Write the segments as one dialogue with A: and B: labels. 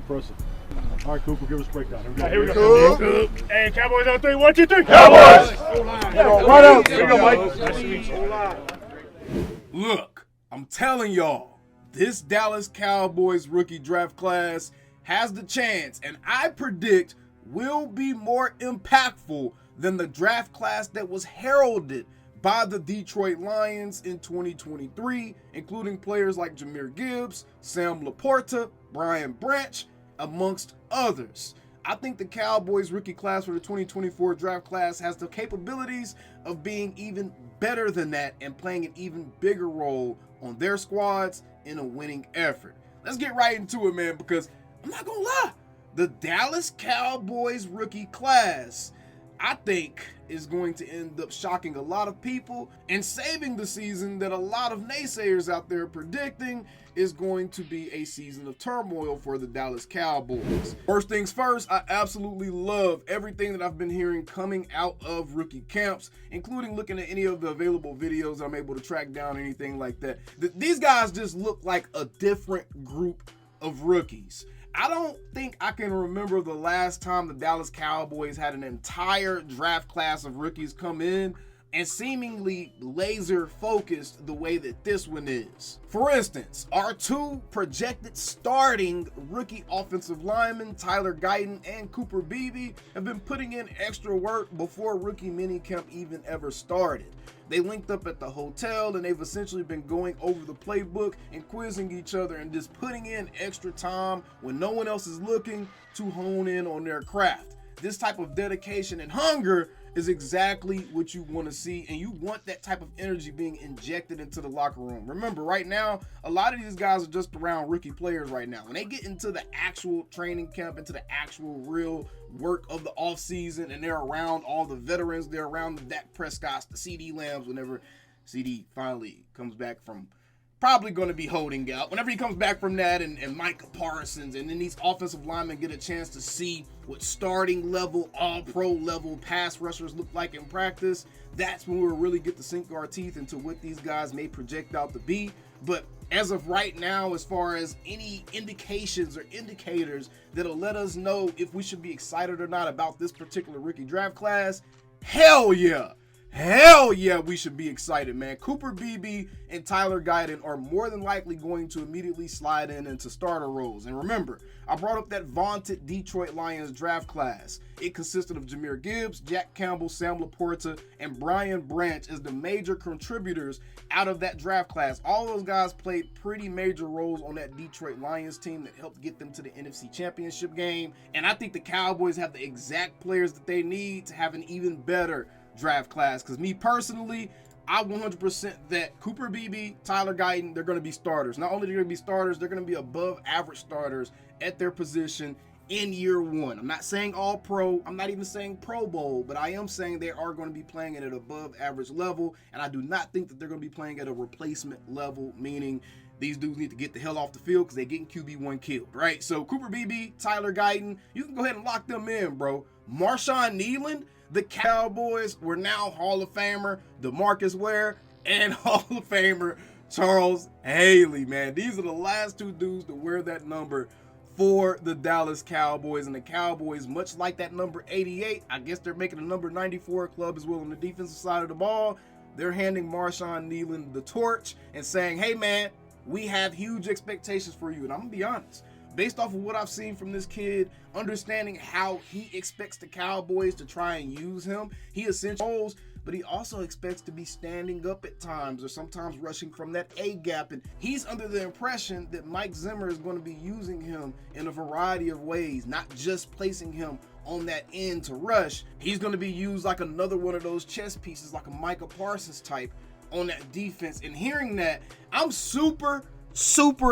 A: impressive. All right, Cooper, give us a breakdown.
B: Here we go. Hey, Cowboys on 3. 1, 2, 3.
A: Cowboys!
B: Right out. Here we go, Mike. Nice to meet you.
C: Look, I'm telling y'all, this Dallas Cowboys rookie draft class has the chance, and I predict will be more impactful than the draft class that was heralded by the Detroit Lions in 2023, including players like Jahmyr Gibbs, Sam Laporta, Brian Branch, amongst others. I think the Cowboys rookie class for the 2024 draft class has the capabilities of being even better than that and playing an even bigger role on their squads in a winning effort. Let's get right into it, man, because I'm not gonna lie, the Dallas Cowboys rookie class, I think, is going to end up shocking a lot of people and saving the season that a lot of naysayers out there predicting is going to be a season of turmoil for the Dallas Cowboys. First things first, I absolutely love everything that I've been hearing coming out of rookie camps, including looking at any of the available videos I'm able to track down, anything like that. These guys just look like a different group of rookies. I don't think I can remember the last time the Dallas Cowboys had an entire draft class of rookies come in and seemingly laser focused the way that this one is. For instance, our two projected starting rookie offensive linemen, Tyler Guyton and Cooper Beebe, have been putting in extra work before rookie minicamp even ever started. They linked up at the hotel and they've essentially been going over the playbook and quizzing each other and just putting in extra time when no one else is looking to hone in on their craft. This type of dedication and hunger is exactly what you want to see, and you want that type of energy being injected into the locker room. Remember, right now, a lot of these guys are just around rookie players right now. When they get into the actual training camp, into the actual real work of the offseason, and they're around all the veterans, they're around the Dak Prescotts, the CD Lambs, whenever CD finally comes back from probably going to be holding out. Whenever he comes back from that, and Micah Parsons, and then these offensive linemen get a chance to see what starting level, all-pro level pass rushers look like in practice, that's when we'll really get to sink our teeth into what these guys may project out to be. But as of right now, as far as any indications or indicators that'll let us know if we should be excited or not about this particular rookie draft class, hell yeah. Hell yeah, we should be excited, man. Cooper Beebe and Tyler Guyton are more than likely going to immediately slide into starter roles. And remember, I brought up that vaunted Detroit Lions draft class. It consisted of Jahmyr Gibbs, Jack Campbell, Sam Laporta, and Brian Branch as the major contributors out of that draft class. All those guys played pretty major roles on that Detroit Lions team that helped get them to the NFC Championship game. And I think the Cowboys have the exact players that they need to have an even better draft class, because me personally, I 100% that Cooper Beebe, Tyler Guyton, they're going to be starters. Not only are they going to be starters, they're going to be above average starters at their position in year one. I'm not saying all pro, I'm not even saying Pro Bowl, but I am saying they are going to be playing at an above average level, and I do not think that they're going to be playing at a replacement level, meaning these dudes need to get the hell off the field because they're getting QB1 killed, right? So Cooper Beebe, Tyler Guyton, you can go ahead and lock them in, bro. Marshawn Kneeland, the Cowboys were now Hall of Famer DeMarcus Ware and Hall of Famer Charles Haley, man. These are the last two dudes to wear that number for the Dallas Cowboys. And the Cowboys, much like that number 88, I guess they're making a number 94 club as well on the defensive side of the ball. They're handing Marshawn Kneeland the torch and saying, hey, man, we have huge expectations for you. And I'm going to be honest. Based off of what I've seen from this kid, understanding how he expects the Cowboys to try and use him, he essentially holds, but he also expects to be standing up at times or sometimes rushing from that A gap. And he's under the impression that Mike Zimmer is going to be using him in a variety of ways, not just placing him on that end to rush. He's going to be used like another one of those chess pieces, like a Micah Parsons type on that defense. And hearing that, I'm super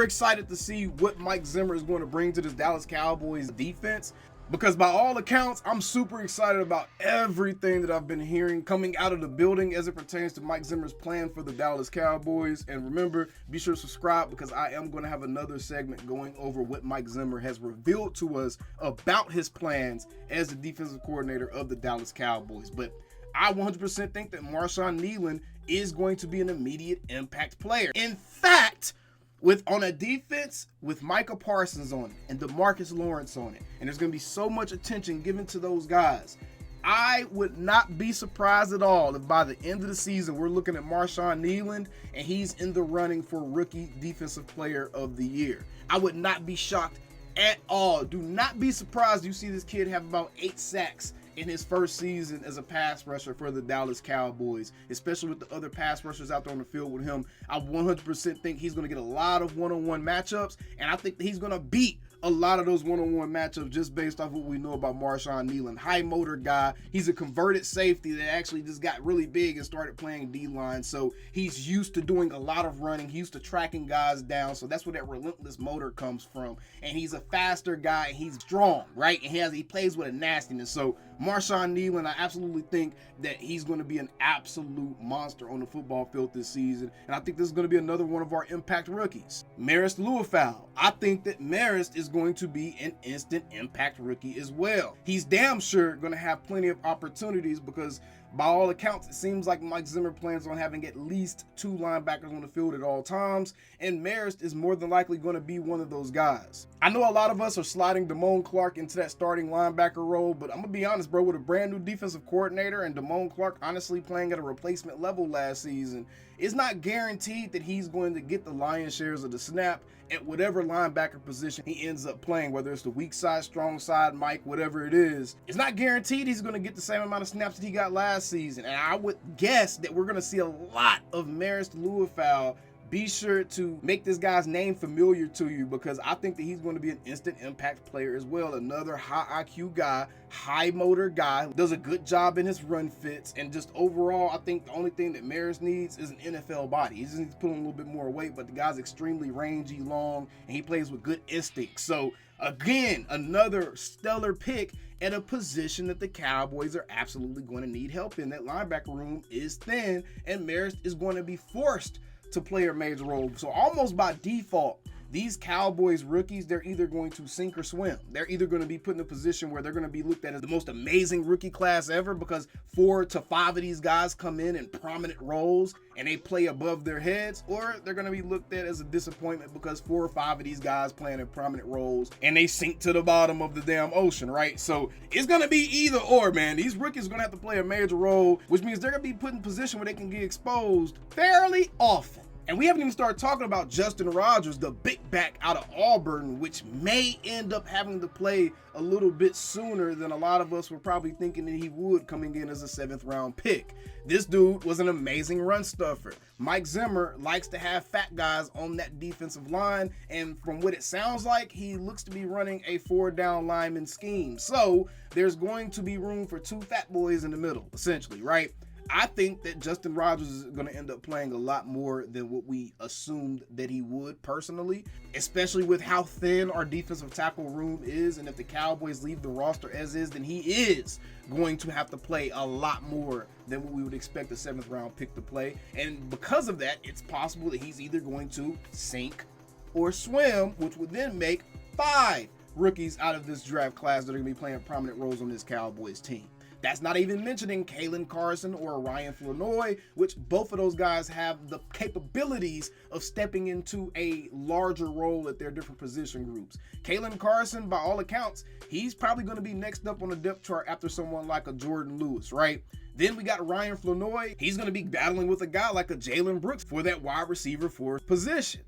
C: excited to see what Mike Zimmer is going to bring to this Dallas Cowboys defense, because by all accounts, I'm super excited about everything that I've been hearing coming out of the building as it pertains to Mike Zimmer's plan for the Dallas Cowboys. And remember, be sure to subscribe, because I am going to have another segment going over what Mike Zimmer has revealed to us about his plans as the defensive coordinator of the Dallas Cowboys. But I 100% think that Marshawn Kneeland is going to be an immediate impact player. In fact, With on a defense with Micah Parsons on it and DeMarcus Lawrence on it, and there's going to be so much attention given to those guys, I would not be surprised at all if by the end of the season we're looking at Marshawn Kneeland and he's in the running for Rookie Defensive Player of the Year. I would not be shocked at all. Do not be surprised you see this kid have about 8 sacks in his first season as a pass rusher for the Dallas Cowboys, especially with the other pass rushers out there on the field with him. I 100% think he's going to get a lot of one-on-one matchups, and I think that he's going to beat a lot of those one-on-one matchups just based off what we know about Marshawn Kneeland. High motor guy. He's a converted safety that actually just got really big and started playing D-line. So he's used to doing a lot of running. He's used to tracking guys down. So that's where that relentless motor comes from. And he's a faster guy. And he's strong, right? And he plays with a nastiness. So Marshawn Kneeland, I absolutely think that he's going to be an absolute monster on the football field this season. And I think this is going to be another one of our impact rookies. Marist Liufau. I think that Marist is going to be an instant impact rookie as well. He's damn sure going to have plenty of opportunities because by all accounts, it seems like Mike Zimmer plans on having at least 2 linebackers on the field at all times, and Marist is more than likely going to be one of those guys. I know a lot of us are sliding Damone Clark into that starting linebacker role, but I'm going to be honest, bro, with a brand new defensive coordinator and Damone Clark honestly playing at a replacement level last season, it's not guaranteed that he's going to get the lion's shares of the snap at whatever linebacker position he ends up playing, whether it's the weak side, strong side, Mike, whatever it is. It's not guaranteed he's going to get the same amount of snaps that he got last season. And I would guess that we're going to see a lot of Marist Liufau. Be sure to make this guy's name familiar to you because I think that he's going to be an instant impact player as well. Another high IQ guy, high motor guy, does a good job in his run fits. And just overall, I think the only thing that Marist needs is an NFL body. He just needs to put on a little bit more weight, but the guy's extremely rangy, long, and he plays with good instincts. So again, another stellar pick at a position that the Cowboys are absolutely going to need help in. That linebacker room is thin, and Marist is going to be forced to play a major role. So almost by default, these Cowboys rookies, they're either going to sink or swim. They're either going to be put in a position where they're going to be looked at as the most amazing rookie class ever because 4 to 5 of these guys come in prominent roles and they play above their heads, or they're going to be looked at as a disappointment because 4 or 5 of these guys playing in prominent roles and they sink to the bottom of the damn ocean, right? So it's going to be either or, man. These rookies are going to have to play a major role, which means they're going to be put in a position where they can get exposed fairly often. And we haven't even started talking about Justin Rogers, the big back out of Auburn, which may end up having to play a little bit sooner than a lot of us were probably thinking that he would coming in as a 7th round pick. This dude was an amazing run stuffer. Mike Zimmer likes to have fat guys on that defensive line, and from what it sounds like, he looks to be running a 4-down lineman scheme. So there's going to be room for 2 fat boys in the middle, essentially, right? I think that Justin Rogers is going to end up playing a lot more than what we assumed that he would personally, especially with how thin our defensive tackle room is. And if the Cowboys leave the roster as is, then he is going to have to play a lot more than what we would expect a 7th round pick to play. And because of that, it's possible that he's either going to sink or swim, which would then make 5 rookies out of this draft class that are going to be playing prominent roles on this Cowboys team. That's not even mentioning Kalen Carson or Ryan Flournoy, which both of those guys have the capabilities of stepping into a larger role at their different position groups. Kalen Carson, by all accounts, he's probably going to be next up on the depth chart after someone like a Jordan Lewis, right? Then we got Ryan Flournoy. He's going to be battling with a guy like a Jalen Brooks for that wide receiver 4 position.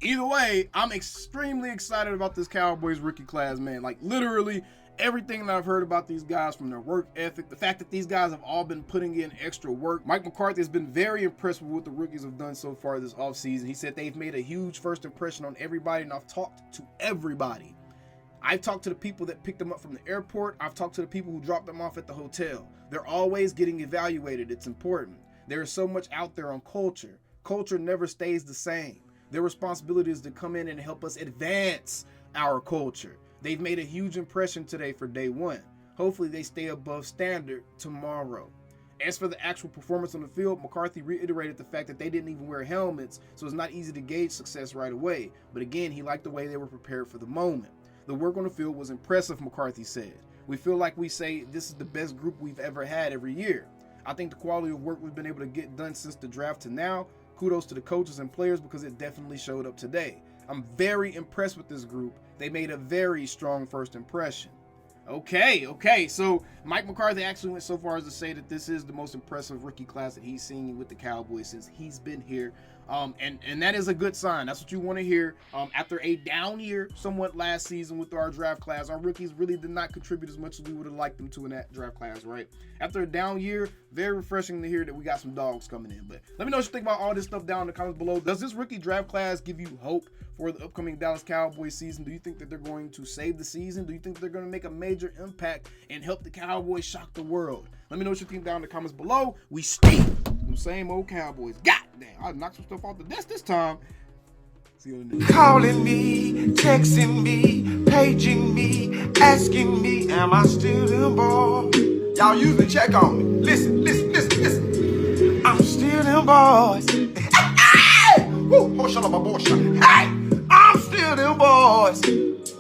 C: Either way, I'm extremely excited about this Cowboys rookie class, man. Like literally everything that I've heard about these guys, from their work ethic, the fact that these guys have all been putting in extra work. Mike McCarthy has been very impressed with what the rookies have done so far this offseason. He said they've made a huge first impression on everybody, and I've talked to everybody. I've talked to the people that picked them up from the airport. I've talked to the people who dropped them off at the hotel. They're always getting evaluated. It's important. There is so much out there on culture. Culture never stays the same. Their responsibility is to come in and help us advance our culture. They've made a huge impression today for day 1. Hopefully they stay above standard tomorrow. As for the actual performance on the field, McCarthy reiterated the fact that they didn't even wear helmets, so it's not easy to gauge success right away. But again, he liked the way they were prepared for the moment. The work on the field was impressive, McCarthy said. We feel like we say this is the best group we've ever had every year. I think the quality of work we've been able to get done since the draft to now, kudos to the coaches and players because it definitely showed up today. I'm very impressed with this group. They made a very strong first impression. Okay, so Mike McCarthy actually went so far as to say that this is the most impressive rookie class that he's seen with the Cowboys since he's been here. And that is a good sign. That's what you want to hear. After a down year somewhat last season with our draft class, our rookies really did not contribute as much as we would have liked them to in that draft class, right? After a down year, very refreshing to hear that we got some dogs coming in. But let me know what you think about all this stuff down in the comments below. Does this rookie draft class give you hope for the upcoming Dallas Cowboys season? Do you think that they're going to save the season? Do you think they're going to make a major impact and help the Cowboys shock the world? Let me know what you think down in the comments below. We still them same old Cowboys. God damn, I knocked some stuff off the desk this time. See you in the next.
B: Calling me, texting me, paging me, asking me, am I still them boys? Y'all usually check on me. Listen. I'm still them boys. Hey! Woo! Hey! I'm still them boys.